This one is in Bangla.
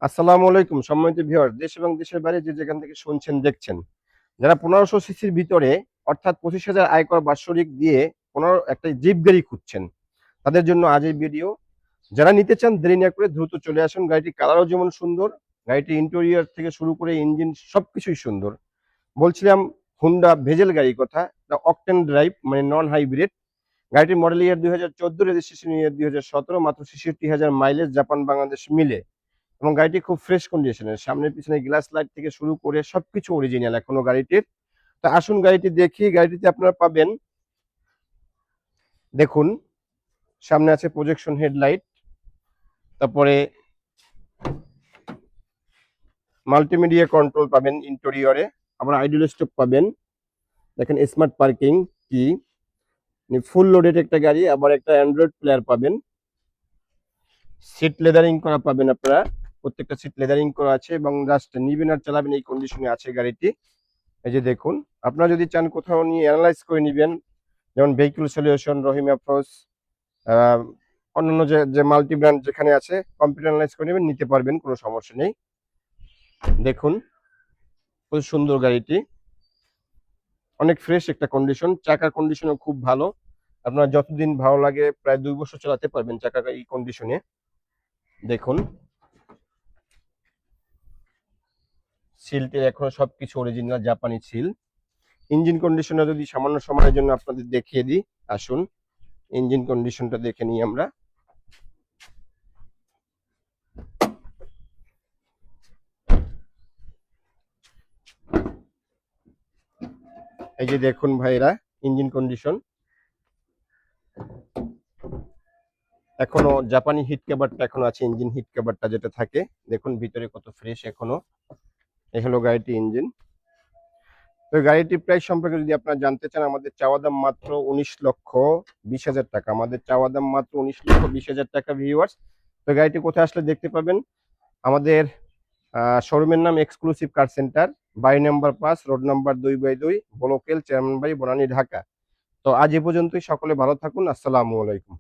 আসসালামু আলাইকুম সম্মানিত ভিউয়ার, দেশ এবং দেশের বাইরে যে যেখান থেকে শুনছেন দেখছেন, যারা 1500 সিসির ভিতরে অর্থাৎ 25,000 আয়কর বাৎসরিক দিয়ে একটা জিপ গাড়ি খুঁজছেন, তাদের জন্য আজ এই ভিডিও। যারা নিতে চান দেরি না করে দ্রুত চলে আসুন। গাড়িটির কালারও যেমন সুন্দর, গাড়িটির ইন্টেরিয়র থেকে শুরু করে ইঞ্জিন সবকিছুই সুন্দর। বলছিলাম হুন্ডা ভেজেল গাড়ির কথা, অকটেন ড্রাইভ মানে নন হাইব্রিড। গাড়িটির মডেল ইয়ার 2014, রেজিস্ট্রেশন ইয়ার 2017, মাত্র 66,000 মাইলেজ জাপান বাংলাদেশ মিলে। এবং গাড়িটি খুব ফ্রেশ কন্ডিশনের, সামনে পিছনে গ্লাস লাইট থেকে শুরু করে সবকিছু অরিজিনাল এখনো গাড়িটির। তো আসুন গাড়িটি দেখি। গাড়িটিতে আপনারা পাবেন, দেখুন, সামনে আছে প্রজেকশন হেডলাইট, তারপরে মাল্টিমিডিয়া কন্ট্রোল পাবেন ইন্টেরিয়রে, আবার আইডল স্টপ পাবেন, দেখেন স্মার্ট পার্কিং কি, ফুল লোডেড একটা গাড়ি। আবার একটা অ্যান্ড্রয়েড প্লেয়ার পাবেন, সিট লেদারিং করা পাবেন আপনারা, প্রত্যেকটা সিট লেদারিং করা আছে এবং জাস্ট নিবেন আর চালাবেন এই কন্ডিশনে আছে গাড়িটি। এই যে দেখুন, আপনারা যদি চান কোথাও নিয়ে অ্যানালাইজ করে নিবেন, যেমন ভেহিকল সলিউশন, রহিম আফরোজ, অন্যান্য যে যে মাল্টি ব্র্যান্ড যেখানে আছে, কম্পিউটার অ্যানালাইজ করে নেবেন, নিতে পারবেন, কোনো সমস্যা নেই। দেখুন, খুব সুন্দর গাড়িটি, অনেক ফ্রেশ একটা কন্ডিশন, চাকার কন্ডিশনও খুব ভালো। আপনার যতদিন ভালো লাগে প্রায় 2 বছর চালাতে পারবেন চাকা এই কন্ডিশনে। দেখুন, সিলটির এখনো সবকিছু অরিজিনাল জাপানি সিল। ইঞ্জিন কন্ডিশনটা যদি সামান্য সময়ের জন্য আপনাদের দেখিয়ে দিই, আসুন ইঞ্জিন কন্ডিশনটা দেখে নিই আমরা। এই যে দেখুন ভাইরা, ইঞ্জিন কন্ডিশন এখনো জাপানি হিট কভারটা এখনো আছে, ইঞ্জিন হিট কভারটা যেটা থাকে, দেখুন ভিতরে কত ফ্রেশ এখনো। এই হলো গাড়িটি ইঞ্জিন। তো গাড়িটির প্রাইস সম্পর্কে যদি আপনারা জানতে চান, আমাদের চাওয়া দাম মাত্র 19,20,000 টাকা। আমাদের চাওয়া দাম মাত্র 19,20,000 টাকা ভিউয়ার্স। তো গাড়িটি কোথায় আসলে দেখতে পাবেন? আমাদের শোরুমের নাম এক্সক্লুসিভ কার সেন্টার, বাড়ি নাম্বার 5, রোড নাম্বার 2/2, বলোকেল, চেয়ারম্যান বাড়ি, বনানী, ঢাকা। তো আজ এ পর্যন্তই। সকলে ভালো থাকুন। আসসালামু আলাইকুম।